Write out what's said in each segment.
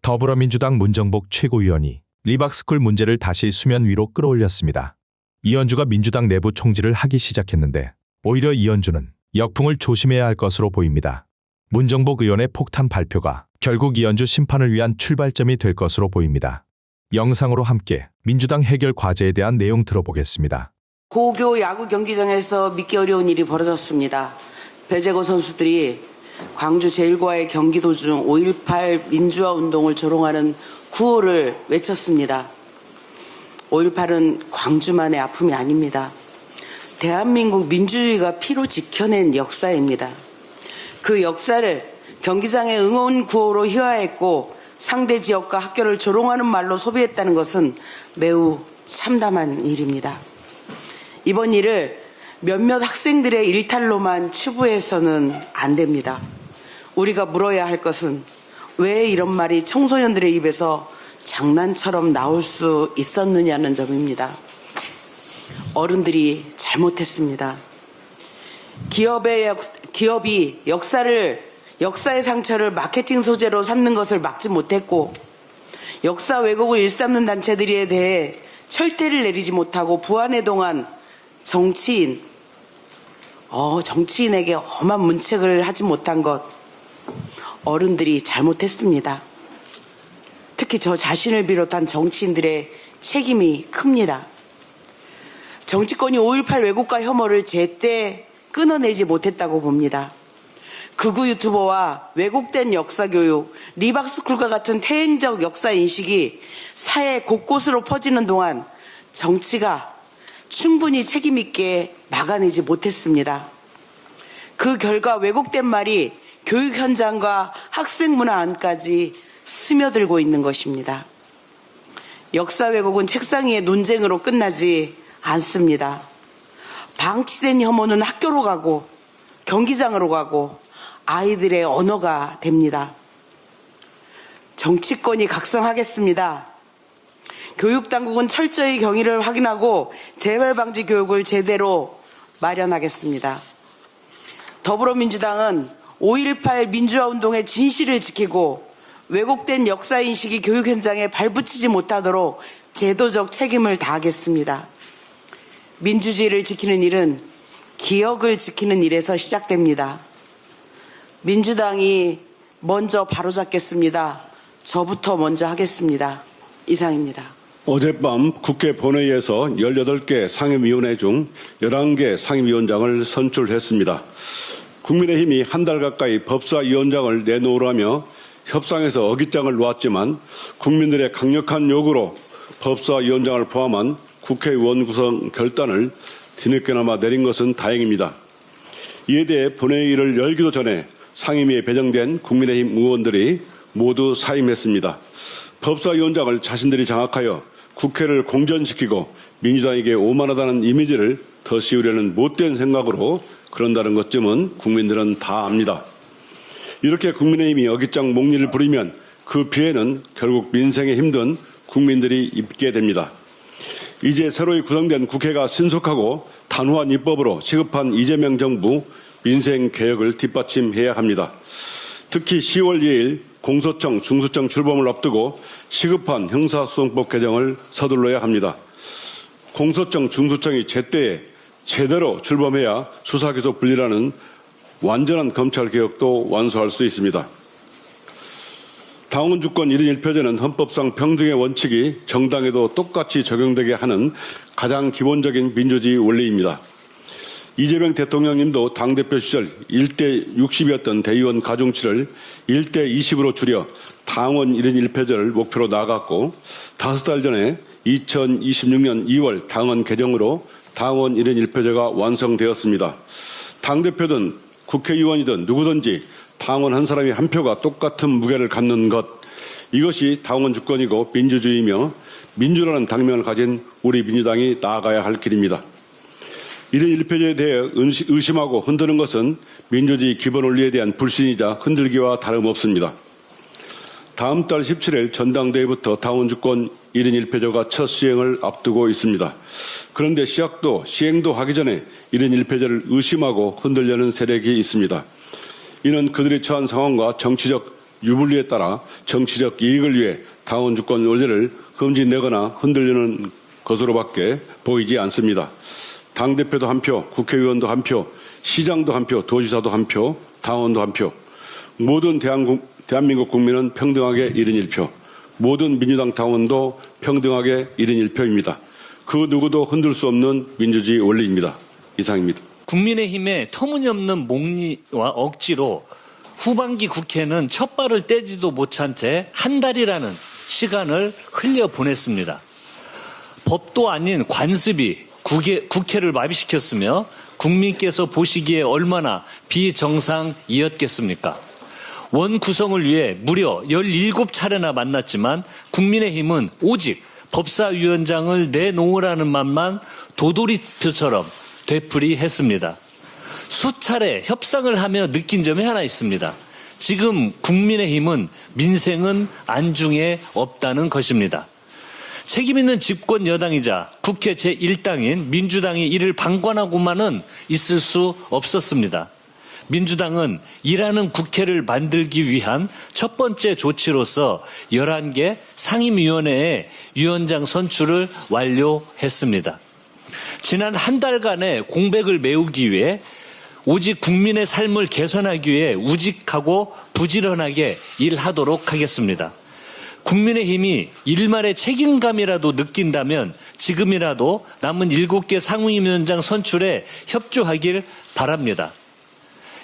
더불어민주당 문정복 최고위원이 리박스쿨 문제를 다시 수면 위로 끌어올렸습니다. 이현주가 민주당 내부 총질을 하기 시작했는데 오히려 이현주는 역풍을 조심해야 할 것으로 보입니다. 문정복 의원의 폭탄 발표가 결국 이현주 심판을 위한 출발점이 될 것으로 보입니다. 영상으로 함께 민주당 해결 과제에 대한 내용 들어보겠습니다. 고교 야구 경기장에서 믿기 어려운 일이 벌어졌습니다. 배재거 선수들이 광주 제1과의 경기 도중 5.18 민주화 운동을 조롱하는 구호를 외쳤습니다. 5.18은 광주만의 아픔이 아닙니다. 대한민국 민주주의가 피로 지켜낸 역사입니다. 그 역사를 경기장의 응원 구호로 희화했고 상대 지역과 학교를 조롱하는 말로 소비했다는 것은 매우 참담한 일입니다. 이번 일을 몇몇 학생들의 일탈로만 치부해서는 안 됩니다. 우리가 물어야 할 것은 왜 이런 말이 청소년들의 입에서 장난처럼 나올 수 있었느냐는 점입니다. 어른들이 잘못했습니다. 기업이 역사의 상처를 마케팅 소재로 삼는 것을 막지 못했고 역사 왜곡을 일삼는 단체들에 대해 철퇴를 내리지 못하고 부안에 동한 정치인에게 험한 문책을 하지 못한 것, 어른들이 잘못했습니다. 특히 저 자신을 비롯한 정치인들의 책임이 큽니다. 정치권이 5.18 왜곡과 혐오를 제때 끊어내지 못했다고 봅니다. 극우 유튜버와 왜곡된 역사교육, 리박스쿨과 같은 퇴행적 역사인식이 사회 곳곳으로 퍼지는 동안 정치가 충분히 책임있게 막아내지 못했습니다. 그 결과 왜곡된 말이 교육 현장과 학생 문화 안까지 스며들고 있는 것입니다. 역사 왜곡은 책상 위의 논쟁으로 끝나지 않습니다. 방치된 혐오는 학교로 가고 경기장으로 가고 아이들의 언어가 됩니다. 정치권이 각성하겠습니다. 교육당국은 철저히 경위를 확인하고 재발방지 교육을 제대로 마련하겠습니다. 더불어민주당은 5.18 민주화운동의 진실을 지키고 왜곡된 역사인식이 교육 현장에 발붙이지 못하도록 제도적 책임을 다하겠습니다. 민주주의를 지키는 일은 기억을 지키는 일에서 시작됩니다. 민주당이 먼저 바로잡겠습니다. 저부터 먼저 하겠습니다. 이상입니다. 어젯밤 국회 본회의에서 18개 상임위원회 중 11개 상임위원장을 선출했습니다. 국민의힘이 한 달 가까이 법사위원장을 내놓으라며 협상에서 어깃장을 놓았지만 국민들의 강력한 요구로 법사위원장을 포함한 국회의원 구성 결단을 뒤늦게나마 내린 것은 다행입니다. 이에 대해 본회의를 열기도 전에 상임위에 배정된 국민의힘 의원들이 모두 사임했습니다. 법사위원장을 자신들이 장악하여 국회를 공전시키고 민주당에게 오만하다는 이미지를 더 씌우려는 못된 생각으로 그런다는 것쯤은 국민들은 다 압니다. 이렇게 국민의힘이 어깃장 목리를 부리면 그 피해는 결국 민생에 힘든 국민들이 입게 됩니다. 이제 새로이 구성된 국회가 신속하고 단호한 입법으로 시급한 이재명 정부 민생 개혁을 뒷받침해야 합니다. 특히 10월 2일 공소청, 중수청 출범을 앞두고 시급한 형사소송법 개정을 서둘러야 합니다. 공소청, 중수청이 제때에 제대로 출범해야 수사기소 분리라는 완전한 검찰개혁도 완수할 수 있습니다. 당원 주권 1인 1표제는 헌법상 평등의 원칙이 정당에도 똑같이 적용되게 하는 가장 기본적인 민주주의 원리입니다. 이재명 대통령님도 당대표 시절 1대 60이었던 대의원 가중치를 1대 20으로 줄여 당원 1인 1표제를 목표로 나아갔고 5달 전에 2026년 2월 당원 개정으로 당원 1인 1표제가 완성되었습니다. 당대표든 국회의원이든 누구든지 당원 한 사람이 한 표가 똑같은 무게를 갖는 것, 이것이 당원 주권이고 민주주의며 민주라는 당명을 가진 우리 민주당이 나아가야 할 길입니다. 1인 1표제에 대해 의심하고 흔드는 것은 민주주의 기본 원리에 대한 불신이자 흔들기와 다름없습니다. 다음 달 17일 전당대회부터 당원 주권 1인 1표제가 첫 시행을 앞두고 있습니다. 그런데 시행도 하기 전에 1인 1표제를 의심하고 흔들려는 세력이 있습니다. 이는 그들이 처한 상황과 정치적 유불리에 따라 정치적 이익을 위해 당원 주권 원리를 흠집내거나 흔들리는 것으로밖에 보이지 않습니다. 당대표도 한 표, 국회의원도 한 표, 시장도 한 표, 도지사도 한 표, 당원도 한 표. 모든 대한민국 국민은 평등하게 1인 1표. 모든 민주당 당원도 평등하게 1인 1표입니다. 그 누구도 흔들 수 없는 민주주의 원리입니다. 이상입니다. 국민의힘의 터무니없는 몽리와 억지로 후반기 국회는 첫 발을 떼지도 못한 채 한 달이라는 시간을 흘려보냈습니다. 법도 아닌 관습이 국회를 마비시켰으며 국민께서 보시기에 얼마나 비정상이었겠습니까? 원 구성을 위해 무려 17차례나 만났지만 국민의힘은 오직 법사위원장을 내놓으라는 말만 도돌이표처럼 되풀이했습니다. 수차례 협상을 하며 느낀 점이 하나 있습니다. 지금 국민의힘은 민생은 안중에 없다는 것입니다. 책임있는 집권 여당이자 국회 제1당인 민주당이 이를 방관하고만은 있을 수 없었습니다. 민주당은 일하는 국회를 만들기 위한 첫 번째 조치로서 11개 상임위원회의 위원장 선출을 완료했습니다. 지난 한 달간의 공백을 메우기 위해 오직 국민의 삶을 개선하기 위해 우직하고 부지런하게 일하도록 하겠습니다. 국민의힘이 일말의 책임감이라도 느낀다면 지금이라도 남은 7개 상임위원장 선출에 협조하길 바랍니다.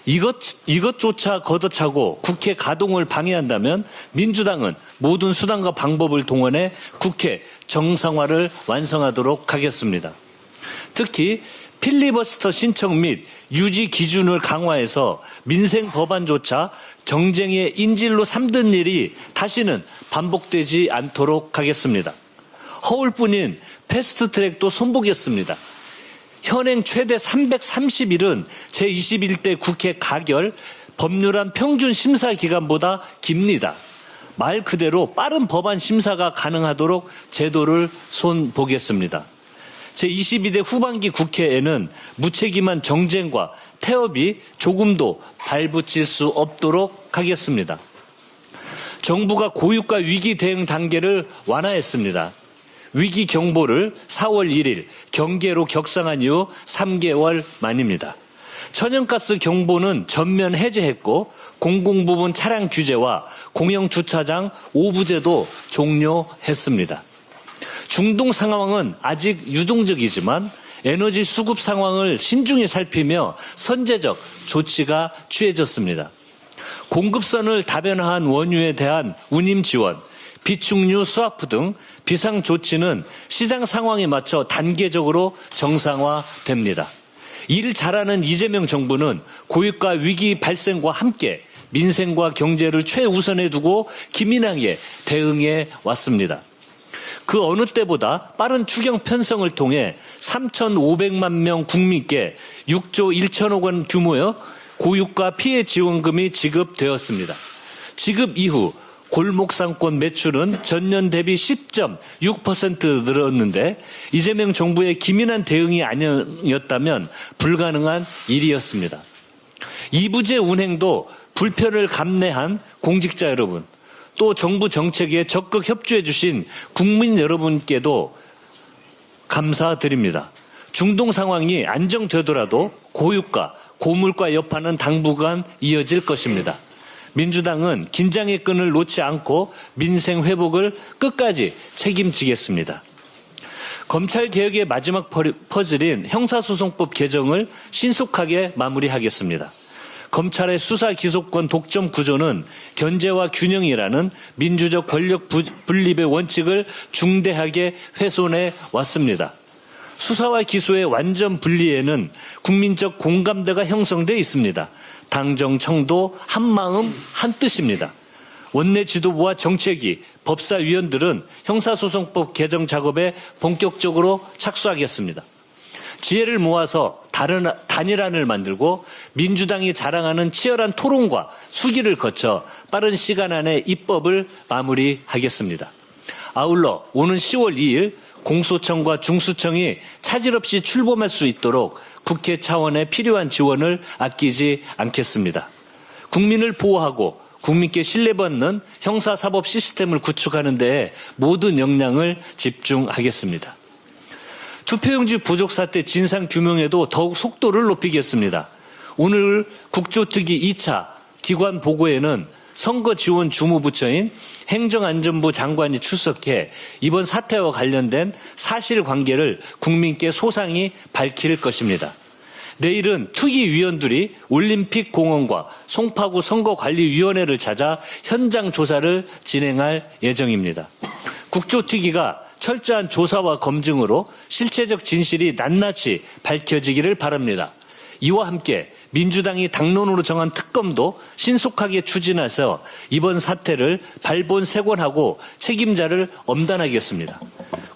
이것조차 걷어차고 국회 가동을 방해한다면 민주당은 모든 수단과 방법을 동원해 국회 정상화를 완성하도록 하겠습니다. 특히 필리버스터 신청 및 유지 기준을 강화해서 민생 법안조차 정쟁의 인질로 삼던 일이 다시는 반복되지 않도록 하겠습니다. 허울뿐인 패스트트랙도 손보겠습니다. 현행 최대 330일은 제21대 국회 가결 법률안 평균 심사 기간보다 깁니다. 말 그대로 빠른 법안 심사가 가능하도록 제도를 손보겠습니다. 제22대 후반기 국회에는 무책임한 정쟁과 태업이 조금도 발붙일 수 없도록 하겠습니다. 정부가 고유가 위기 대응 단계를 완화했습니다. 위기 경보를 4월 1일 경계로 격상한 이후 3개월 만입니다. 천연가스 경보는 전면 해제했고 공공부문 차량 규제와 공영주차장 오부제도 종료했습니다. 중동 상황은 아직 유동적이지만 에너지 수급 상황을 신중히 살피며 선제적 조치가 취해졌습니다. 공급선을 다변화한 원유에 대한 운임 지원, 비축류 스와프 등 비상 조치는 시장 상황에 맞춰 단계적으로 정상화됩니다. 일 잘하는 이재명 정부는 고유가 위기 발생과 함께 민생과 경제를 최우선에 두고 기민하게 대응해 왔습니다. 그 어느 때보다 빠른 추경 편성을 통해 3,500만 명 국민께 6조 1천억 원 규모의 고유가 피해 지원금이 지급되었습니다. 지급 이후 골목상권 매출은 전년 대비 10.6% 늘었는데 이재명 정부의 기민한 대응이 아니었다면 불가능한 일이었습니다. 이부제 운행도 불편을 감내한 공직자 여러분, 또 정부 정책에 적극 협조해 주신 국민 여러분께도 감사드립니다. 중동 상황이 안정되더라도 고유가, 고물가 여파는 당분간 이어질 것입니다. 민주당은 긴장의 끈을 놓지 않고 민생 회복을 끝까지 책임지겠습니다. 검찰개혁의 마지막 퍼즐인 형사소송법 개정을 신속하게 마무리하겠습니다. 검찰의 수사 기소권 독점 구조는 견제와 균형이라는 민주적 권력 분립의 원칙을 중대하게 훼손해 왔습니다. 수사와 기소의 완전 분리에는 국민적 공감대가 형성돼 있습니다. 당정청도 한마음 한뜻입니다. 원내 지도부와 정책위, 법사위원들은 형사소송법 개정 작업에 본격적으로 착수하겠습니다. 지혜를 모아서 단일안을 만들고 민주당이 자랑하는 치열한 토론과 수기를 거쳐 빠른 시간 안에 입법을 마무리하겠습니다. 아울러 오는 10월 2일 공소청과 중수청이 차질 없이 출범할 수 있도록 국회 차원의 필요한 지원을 아끼지 않겠습니다. 국민을 보호하고 국민께 신뢰받는 형사사법 시스템을 구축하는 데 모든 역량을 집중하겠습니다. 투표용지 부족 사태 진상규명에도 더욱 속도를 높이겠습니다. 오늘 국조특위 2차 기관 보고에는 선거지원 주무부처인 행정안전부 장관이 출석해 이번 사태와 관련된 사실관계를 국민께 소상히 밝힐 것입니다. 내일은 특위위원들이 올림픽공원과 송파구 선거관리위원회를 찾아 현장 조사를 진행할 예정입니다. 국조특위가 철저한 조사와 검증으로 실체적 진실이 낱낱이 밝혀지기를 바랍니다. 이와 함께 민주당이 당론으로 정한 특검도 신속하게 추진해서 이번 사태를 발본색원하고 책임자를 엄단하겠습니다.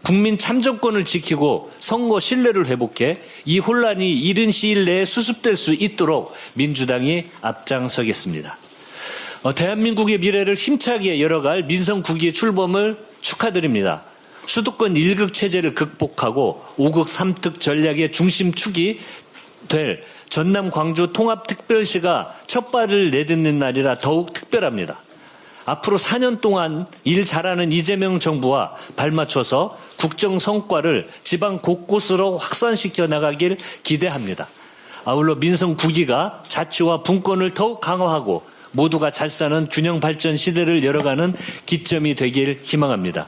국민 참정권을 지키고 선거 신뢰를 회복해 이 혼란이 이른 시일 내에 수습될 수 있도록 민주당이 앞장서겠습니다. 대한민국의 미래를 힘차게 열어갈 민선 9기의 출범을 축하드립니다. 수도권 1극 체제를 극복하고 5극 3특 전략의 중심축이 될 전남 광주 통합특별시가 첫 발을 내딛는 날이라 더욱 특별합니다. 앞으로 4년 동안 일 잘하는 이재명 정부와 발맞춰서 국정 성과를 지방 곳곳으로 확산시켜 나가길 기대합니다. 아울러 민선 9기가 자치와 분권을 더욱 강화하고 모두가 잘 사는 균형 발전 시대를 열어가는 기점이 되길 희망합니다.